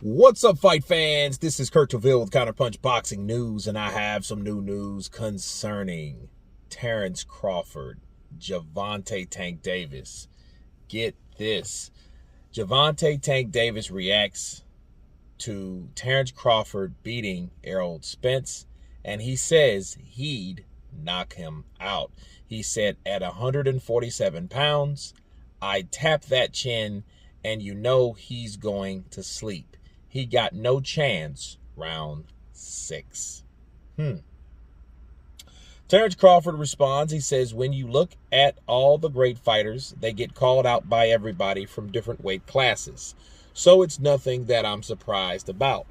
What's up, fight fans? This is Kurt Taville with Counterpunch Boxing News, and I have some new news concerning Terence Crawford, Gervonta Tank Davis. Get this. Gervonta Tank Davis reacts to Terence Crawford beating Errol Spence, and he says he'd knock him out. He said, at 147 pounds, I tap that chin, and you know he's going to sleep. He got no chance round 6. Terence Crawford responds. He says, when you look at all the great fighters, they get called out by everybody from different weight classes. So it's nothing that I'm surprised about.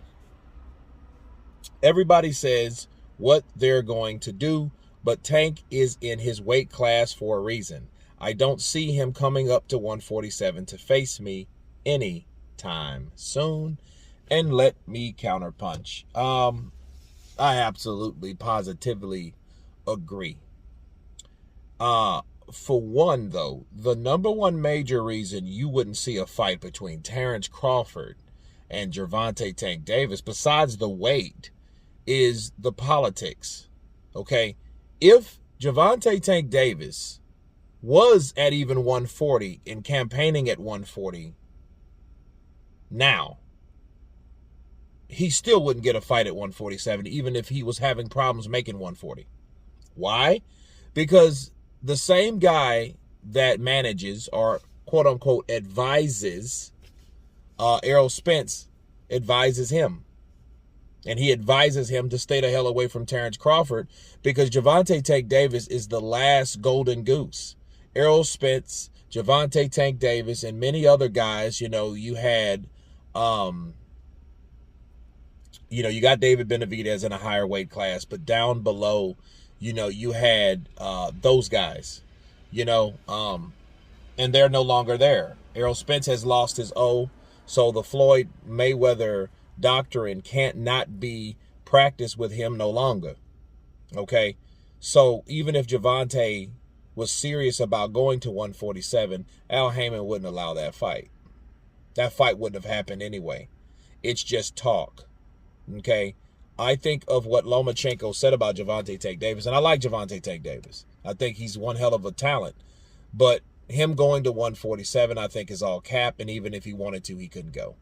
Everybody says what they're going to do, but Tank is in his weight class for a reason. I don't see him coming up to 147 to face me anytime soon. And let me counterpunch. I absolutely, positively agree. For one, though, the number one major reason you wouldn't see a fight between Terence Crawford and Gervonta Tank Davis, besides the weight, is the politics. Okay? If Gervonta Tank Davis was at even 140 and campaigning at 140 now, he still wouldn't get a fight at 147, even if he was having problems making 140. Why? Because the same guy that manages or quote-unquote advises Errol Spence advises him. And he advises him to stay the hell away from Terence Crawford because Gervonta Tank Davis is the last golden goose. Errol Spence, Gervonta Tank Davis, and many other guys, you know, you had... you got David Benavidez in a higher weight class, but down below, you had those guys, and they're no longer there. Errol Spence has lost his O, so the Floyd Mayweather doctrine can't not be practiced with him no longer. Okay, so even if Gervonta was serious about going to 147, Al Heyman wouldn't allow that fight. That fight wouldn't have happened anyway. It's just talk. Okay, I think of what Lomachenko said about Gervonta Tank Davis, and I like Gervonta Tank Davis. I think he's one hell of a talent, but him going to 147, I think, is all cap, and even if he wanted to, he couldn't go.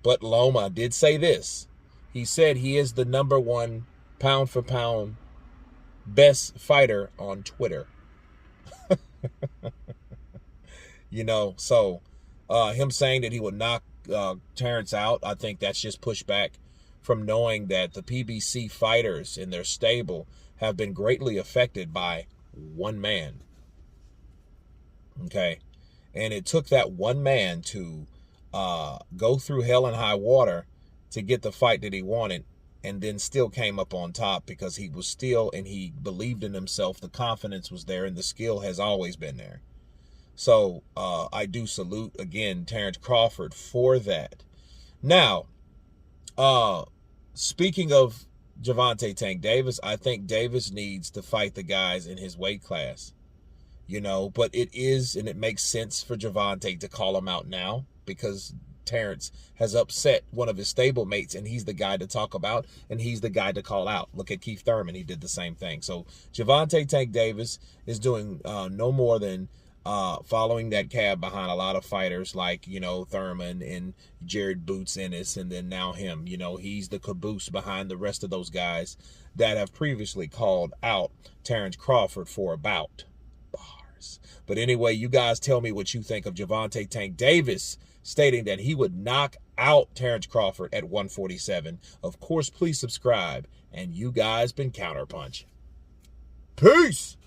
But Loma did say this. He said he is the #1 pound-for-pound best fighter on Twitter. So him saying that he would knock Terence out, I think that's just pushback from knowing that the PBC fighters in their stable have been greatly affected by one man. Okay, and it took that one man to go through hell and high water to get the fight that he wanted, and then still came up on top because he was still, and he believed in himself. The confidence was there, and the skill has always been there. So I do salute, again, Terence Crawford for that. Now, speaking of Gervonta Tank Davis, I think Davis needs to fight the guys in his weight class. But it is, and it makes sense for Gervonta to call him out now because Terence has upset one of his stablemates, and he's the guy to talk about, and he's the guy to call out. Look at Keith Thurman. He did the same thing. So Gervonta Tank Davis is doing no more than following that cab behind a lot of fighters like, Thurman and Jared Boots Ennis, and then now him. He's the caboose behind the rest of those guys that have previously called out Terence Crawford for a bout. Bars. But anyway, you guys tell me what you think of Gervonta Tank Davis stating that he would knock out Terence Crawford at 147. Of course, please subscribe. And you guys been Counterpunch. Peace!